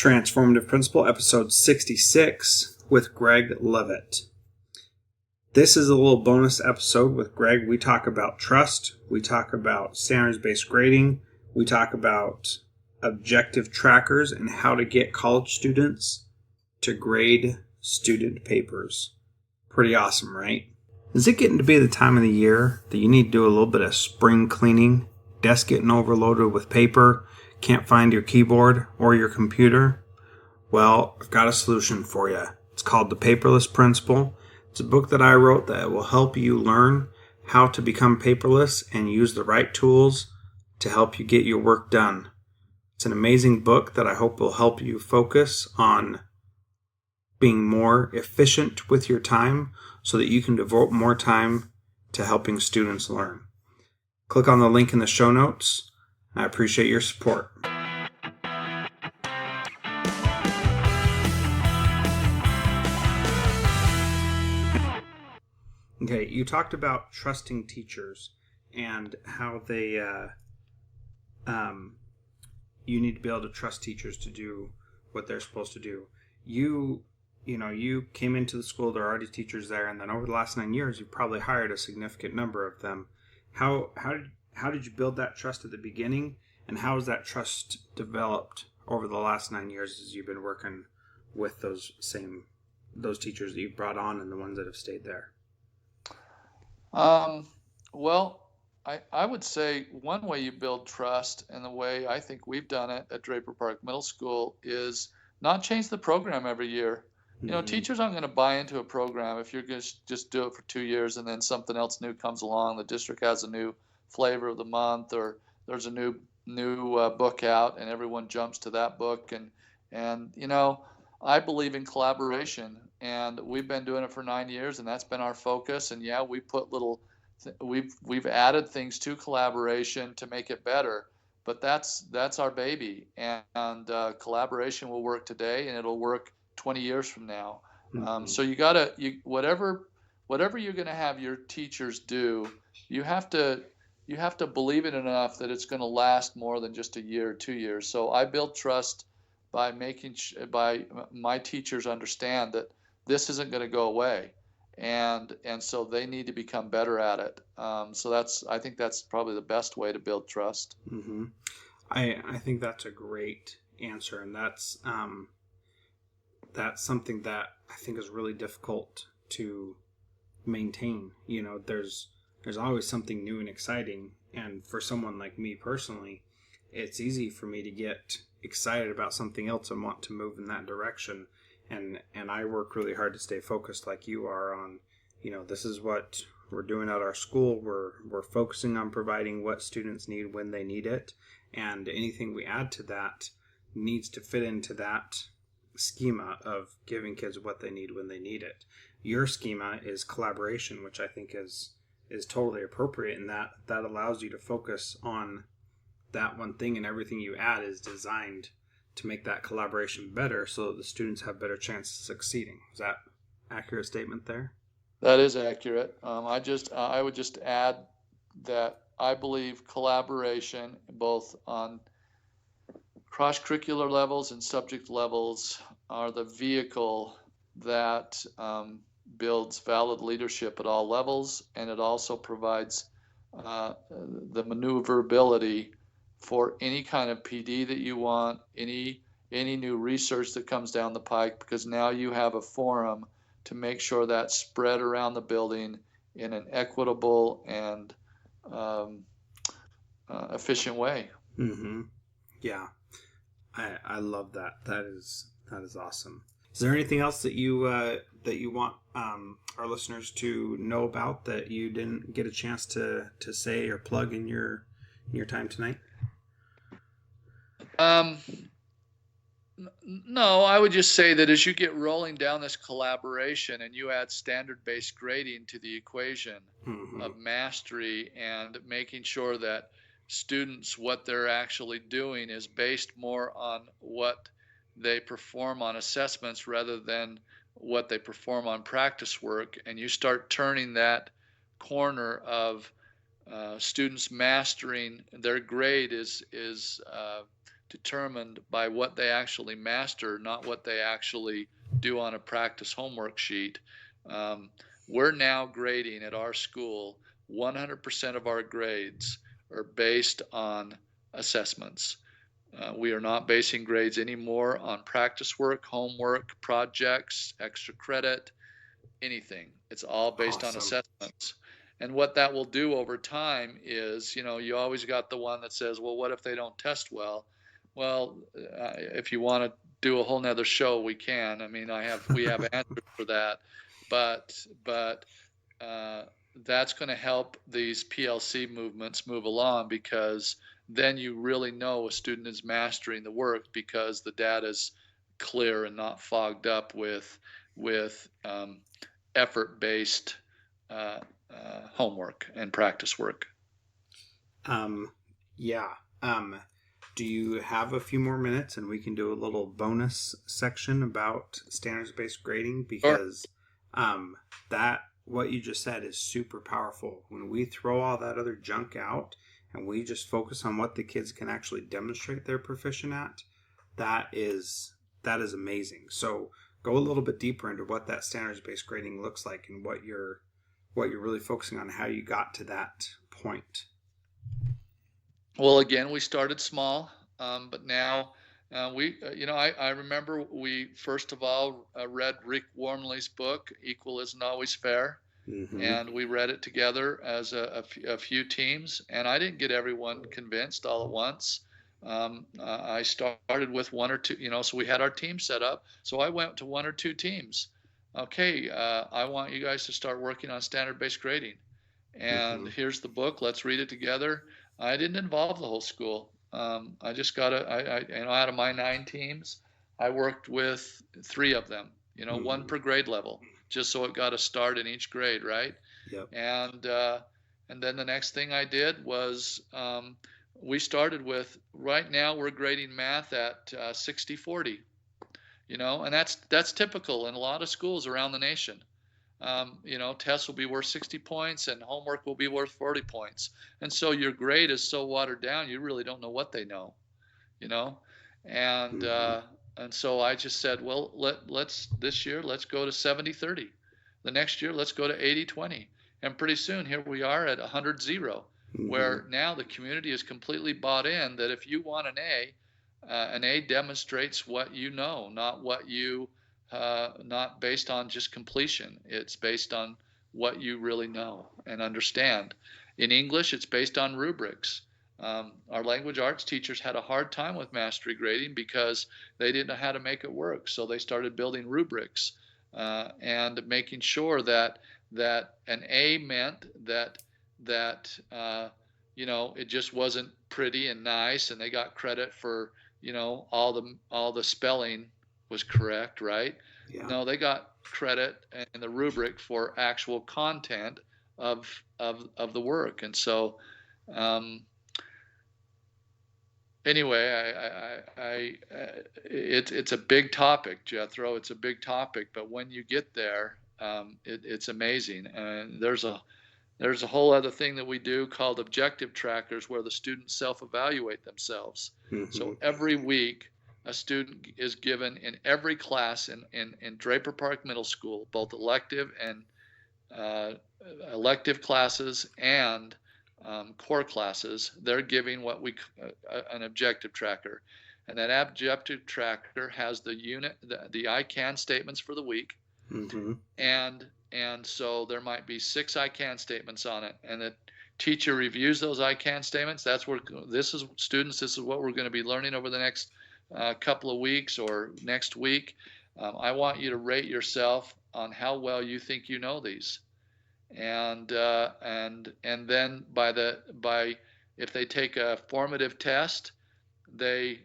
Transformative Principle, episode 66 with Greg Leavitt. This is a little bonus episode with Greg. We talk about trust, we talk about standards-based grading, we talk about objective trackers and how to get college students to grade student papers. Pretty awesome, right? Is it getting to be the time of the year that you need to do a little bit of spring cleaning, desk getting overloaded with paper, can't find your keyboard or your computer? Well, I've got a solution for you. It's called The Paperless Principle. It's a book that I wrote that will help you learn how to become paperless and use the right tools to help you get your work done. It's an amazing book that I hope will help you focus on being more efficient with your time so that you can devote more time to helping students learn. Click on the link in the show notes. I appreciate your support. Okay, you talked about trusting teachers and how they, you need to be able to trust teachers to do what they're supposed to do. You came into the school, there are already teachers there, and then over the last 9 years, you've probably hired a significant number of them. How did you build that trust at the beginning, and how has that trust developed over the last 9 years as you've been working with those teachers that you've brought on and the ones that have stayed there? Well, I would say one way you build trust, and the way I think we've done it at Draper Park Middle School, is not change the program every year. Mm-hmm. Teachers aren't going to buy into a program if you're going to just do it for 2 years and then something else new comes along. The district has a new flavor of the month, or there's a new book out, and everyone jumps to that book. And I believe in collaboration, and we've been doing it for 9 years, and that's been our focus. And yeah, we put we've added things to collaboration to make it better, but that's our baby. And collaboration will work today, and it'll work 20 years from now. Mm-hmm. So whatever you're going to have your teachers do, you have to believe it enough that it's going to last more than just a year or 2 years. So I build trust by by my teachers understand that this isn't going to go away, and so they need to become better at it. So I think that's probably the best way to build trust. Mm-hmm. I think that's a great answer, and that's something that I think is really difficult to maintain. There's always something new and exciting, and for someone like me personally, it's easy for me to get excited about something else and want to move in that direction, and I work really hard to stay focused like you are on, this is what we're doing at our school. We're focusing on providing what students need when they need it, and anything we add to that needs to fit into that schema of giving kids what they need when they need it. Your schema is collaboration, which I think is totally appropriate, and that allows you to focus on that one thing, and everything you add is designed to make that collaboration better so that the students have better chances of succeeding. Is that an accurate statement there? That is accurate. I would just add that I believe collaboration, both on cross-curricular levels and subject levels, are the vehicle that builds valid leadership at all levels, and it also provides the maneuverability for any kind of PD that you want, any new research that comes down the pike, because now you have a forum to make sure that's spread around the building in an equitable and efficient way. Mm-hmm. Yeah, I love that. That is awesome. Is there anything else that you want our listeners to know about that you didn't get a chance to say or plug in your time tonight? No, I would just say that as you get rolling down this collaboration and you add standard-based grading to the equation Mm-hmm. of mastery, and making sure that students, what they're actually doing is based more on what they perform on assessments rather than what they perform on practice work, and you start turning that corner of students mastering their grade is determined by what they actually master, not what they actually do on a practice homework sheet. Um, we're now grading at our school, 100% of our grades are based on assessments. We are not basing grades anymore on practice work, homework, projects, extra credit, anything. It's all based on Awesome. assessments. And what that will do over time is, you always got the one that says, well, what if they don't test well? Well, if you want to do a whole nother show, we can. I mean, we have answers for that, but uh, that's going to help these PLC movements move along, because then you really know a student is mastering the work because the data is clear and not fogged up with effort-based uh, homework and practice work. Yeah. Do you have a few more minutes and we can do a little bonus section about standards-based grading? Because that what you just said is super powerful. When we throw all that other junk out and we just focus on what the kids can actually demonstrate they're proficient at, that is amazing. So go a little bit deeper into what that standards-based grading looks like and what you're really focusing on, how you got to that point. Well, again, we started small, but now I remember we first of all read Rick Wormley's book, Equal Isn't Always Fair, Mm-hmm. and we read it together as a few teams, and I didn't get everyone convinced all at once. I started with one or two, so we had our team set up. So I went to one or two teams. Okay, I want you guys to start working on standard-based grading. And Mm-hmm. here's the book. Let's read it together. I didn't involve the whole school. I just out of my 9 teams, I worked with 3 of them, one Mm-hmm. per grade level, just so it got a start in each grade, right? Yep. And then the next thing I did was we started with, right now we're grading math at 60-40, and that's typical in a lot of schools around the nation. Tests will be worth 60 points and homework will be worth 40 points. And so your grade is so watered down, you really don't know what they know, you know? And, Mm-hmm. and so I just said, well, this year, let's go to 70-30. The next year, let's go to 80-20. And pretty soon here we are at 100-0, Mm-hmm. where now the community is completely bought in that if you want an A demonstrates what you know, not based on just completion. It's based on what you really know and understand. In English, it's based on rubrics. Our language arts teachers had a hard time with mastery grading because they didn't know how to make it work. So they started building rubrics and making sure that an A meant that it just wasn't pretty and nice, and they got credit for all the spelling was correct, right? Yeah. No, they got credit in the rubric for actual content of the work. And so anyway, it's a big topic, Jethro. It's a big topic, but when you get there, it's amazing. And there's a whole other thing that we do called objective trackers, where the students self-evaluate themselves. Mm-hmm. So every week, a student is given in every class in Draper Park Middle School, both elective classes and core classes. They're giving an objective tracker, and that objective tracker has the I can statements for the week, Mm-hmm. and so there might be 6 I can statements on it, and the teacher reviews those I can statements. This is what we're going to be learning over the next couple of weeks or next week. I want you to rate yourself on how well you think you know these, and then if they take a formative test, they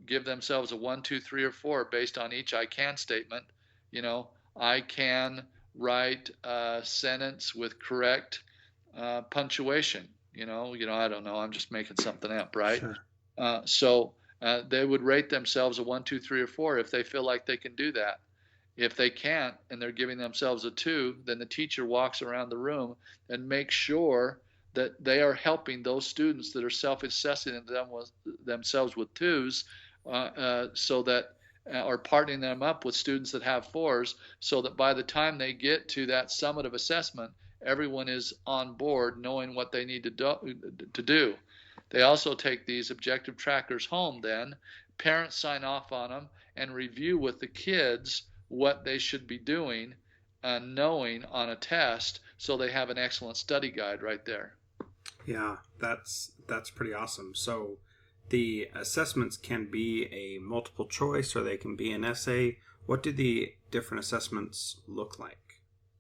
give themselves a 1, 2, 3, or 4 based on each I can statement. I can write a sentence with correct punctuation. I don't know. I'm just making something up, right? Sure. So they would rate themselves a 1, 2, 3, or 4 if they feel like they can do that. If they can't and they're giving themselves a 2, then the teacher walks around the room and makes sure that they are helping those students that are self-assessing themselves with twos, so that or partnering them up with students that have fours, so that by the time they get to that summative assessment, everyone is on board knowing what they need to do. They also take these objective trackers home then, parents sign off on them, and review with the kids what they should be doing, knowing on a test, so they have an excellent study guide right there. Yeah, that's pretty awesome. So the assessments can be a multiple choice or they can be an essay. What do the different assessments look like?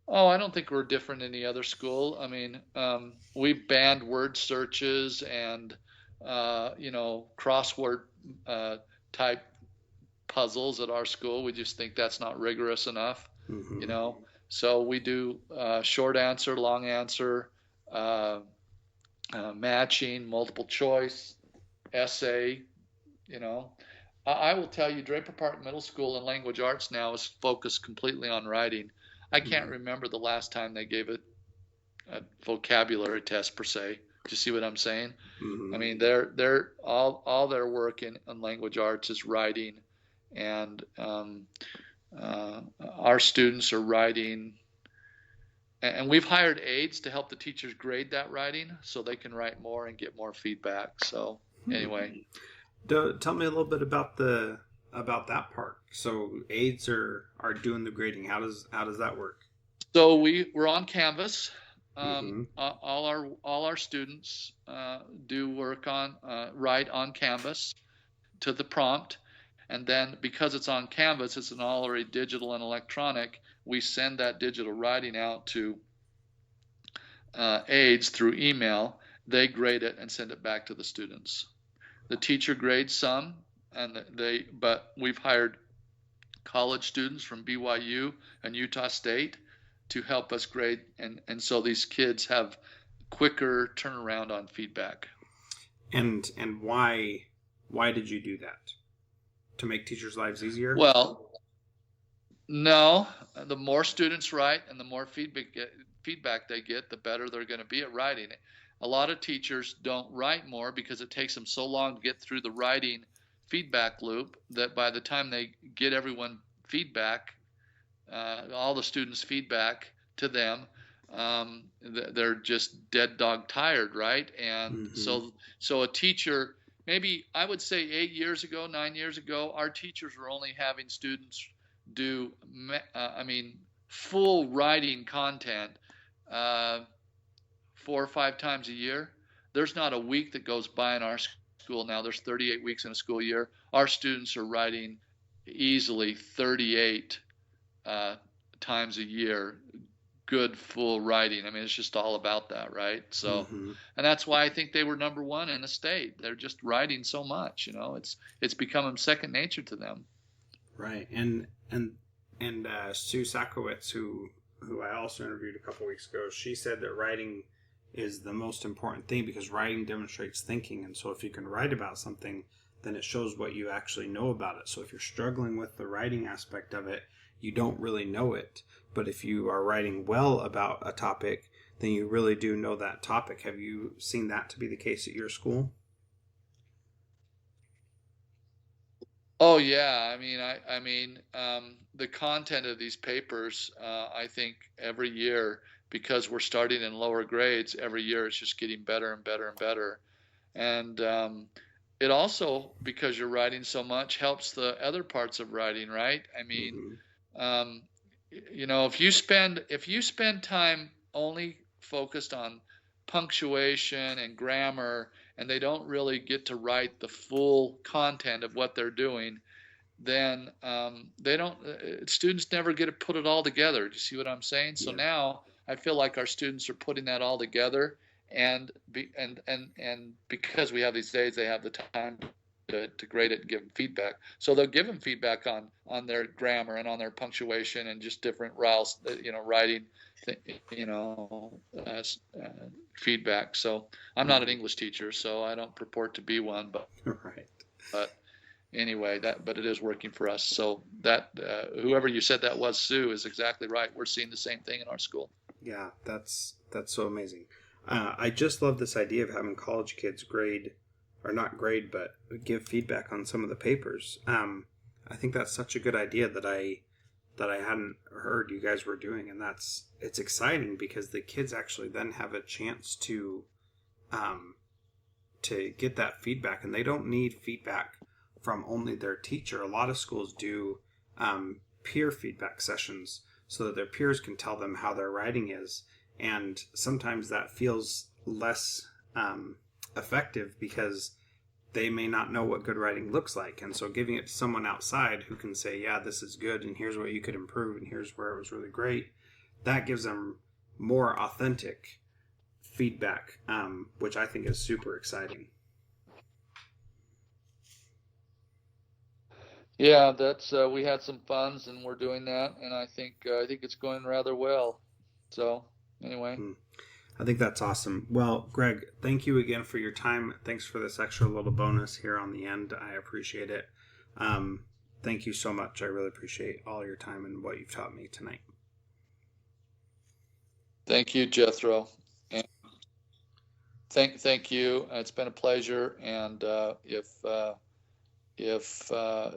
Oh, I don't think we're different than any other school. I mean, we've banned word searches and, crossword type puzzles at our school. We just think that's not rigorous enough, Mm-hmm. So we do short answer, long answer, matching, multiple choice, essay. You know, I will tell you, Draper Park Middle School in language arts now is focused completely on writing. I can't Mm-hmm. remember the last time they gave a vocabulary test per se. Do you see what I'm saying? I Mm-hmm. mean, they're all their work in language arts is writing, and our students are writing, and we've hired aides to help the teachers grade that writing so they can write more and get more feedback. So anyway. Tell me a little bit about that part. So aides are doing the grading. How does that work? So we're on Canvas. Mm-hmm. All our students do work on write on Canvas to the prompt, and then because it's on Canvas, it's an already digital and electronic. We send that digital writing out to aides through email. They grade it and send it back to the students. The teacher grades some, but we've hired college students from BYU and Utah State to help us grade, and so these kids have quicker turnaround on feedback. And why did you do that? To make teachers' lives easier? Well, no, the more students write and the more feedback they get, the better they're going to be at writing. A lot of teachers don't write more because it takes them so long to get through the writing feedback loop that by the time they get everyone feedback, all the students' feedback to them, they're just dead dog tired, right? And Mm-hmm. so a teacher, maybe I would say 8 years ago, 9 years ago, our teachers were only having students do, full writing content 4 or 5 times a year. There's not a week that goes by in our school now. There's 38 weeks in a school year. Our students are writing easily 38 times a year, good full writing. I mean, it's just all about that, right? So, Mm-hmm. and that's why I think they were number one in the state. They're just writing so much, it's becoming second nature to them. Right. And Sue Sakowitz, who I also interviewed a couple weeks ago, she said that writing is the most important thing because writing demonstrates thinking. And so if you can write about something, then it shows what you actually know about it. So if you're struggling with the writing aspect of it, you don't really know it. But if you are writing well about a topic, then you really do know that topic. Have you seen that to be the case at your school? Oh yeah, the content of these papers, I think every year, because we're starting in lower grades, every year it's just getting better and better and better. And it also, because you're writing so much, helps the other parts of writing, right? Mm-hmm. Um, if you spend time only focused on punctuation and grammar, and they don't really get to write the full content of what they're doing, then they don't. Students never get to put it all together. Do you see what I'm saying? So Yeah. now I feel like our students are putting that all together, and because we have these days, they have the time to grade it and give them feedback. So they'll give them feedback on their grammar and on their punctuation and just different routes, writing, you know, uh, uh, feedback. So I'm not an Mm-hmm. English teacher, so I don't purport to be one, but Right. but anyway, but it is working for us. So that whoever you said that was, Sue, is exactly right. We're seeing the same thing in our school. Yeah, that's so amazing. I just love this idea of having college kids grade, or not grade, but give feedback on some of the papers. I think that's such a good idea that I hadn't heard you guys were doing, and it's exciting because the kids actually then have a chance to get that feedback, and they don't need feedback from only their teacher. A lot of schools do peer feedback sessions so that their peers can tell them how their writing is, and sometimes that feels less effective because they may not know what good writing looks like. And so giving it to someone outside who can say, yeah, this is good, and here's what you could improve, and here's where it was really great, that gives them more authentic feedback, which I think is super exciting. Yeah, that's we had some funds and we're doing that, and I think it's going rather well. So anyway. I think that's awesome. Well, Greg, thank you again for your time. Thanks for this extra little bonus here on the end. I appreciate it. Thank you so much. I really appreciate all your time and what you've taught me tonight. Thank you, Jethro. And thank you. It's been a pleasure. And if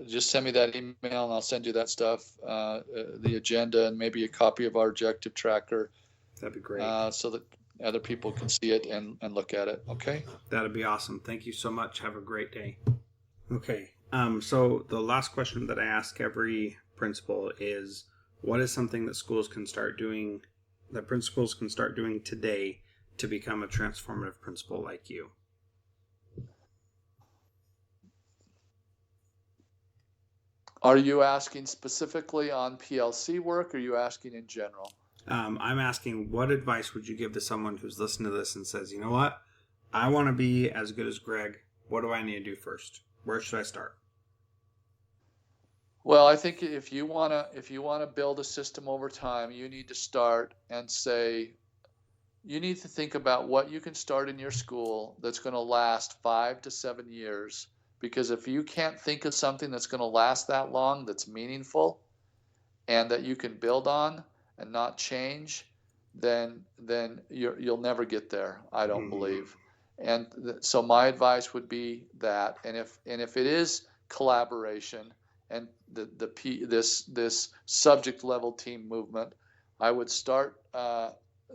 just send me that email and I'll send you that stuff, the agenda and maybe a copy of our objective tracker. That'd be great. So that other people can see it and look at it. Okay. That'd be awesome. Thank you so much. Have a great day. Okay. So the last question that I ask every principal is, what is something that schools can start doing, that principals can start doing today to become a transformative principal like you? Are you asking specifically on PLC work, or are you asking in general? I'm asking, what advice would you give to someone who's listening to this and says, you know what, I want to be as good as Greg. What do I need to do first? Where should I start? Well, I think if you wanna build a system over time, you need to start and say, you need to think about what you can start in your school that's going to last 5 to 7 years. Because if you can't think of something that's going to last that long, that's meaningful, and that you can build on and not change, then you'll never get there, I don't believe. And so my advice would be that, and if it is collaboration and this subject level team movement, I would start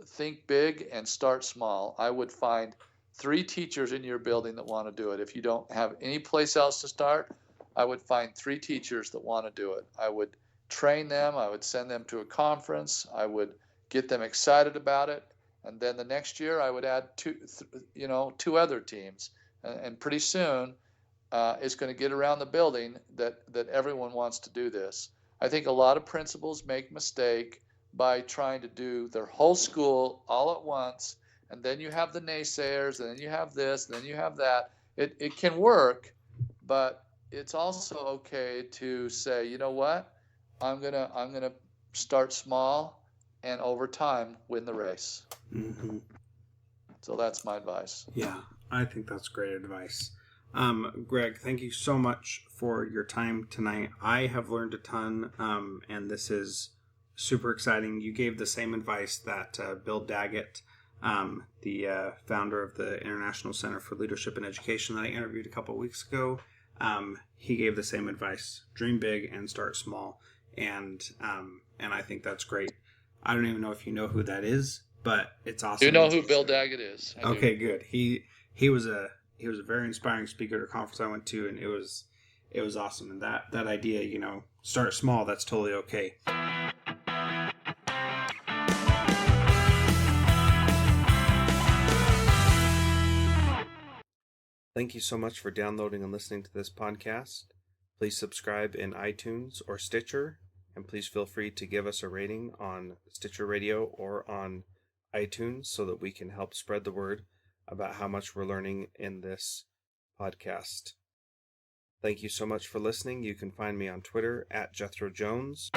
think big and start small. I would find 3 teachers in your building that want to do it. If you don't have any place else to start, I would find 3 teachers that want to do it. I would train them. I would send them to a conference. I would get them excited about it. And then the next year I would add 2 other teams. And pretty soon it's going to get around the building that everyone wants to do this. I think a lot of principals make a mistake by trying to do their whole school all at once, and then you have the naysayers, and then you have this, and then you have that. It can work, but it's also okay to say, you know what, I'm gonna start small, and over time win the race. Mm-hmm. So that's my advice. Yeah, I think that's great advice. Greg, thank you so much for your time tonight. I have learned a ton, and this is super exciting. You gave the same advice that Bill Daggett, the founder of the International Center for Leadership and Education that I interviewed a couple of weeks ago, he gave the same advice. Dream big and start small. And I think that's great. I don't even know if you know who that is, but it's awesome. You know who Bill Daggett is. Okay, good. He was a very inspiring speaker at a conference I went to, and it was awesome. And that idea, start small, that's totally okay. Thank you so much for downloading and listening to this podcast. Please subscribe in iTunes or Stitcher, and please feel free to give us a rating on Stitcher Radio or on iTunes so that we can help spread the word about how much we're learning in this podcast. Thank you so much for listening. You can find me on Twitter @JethroJones.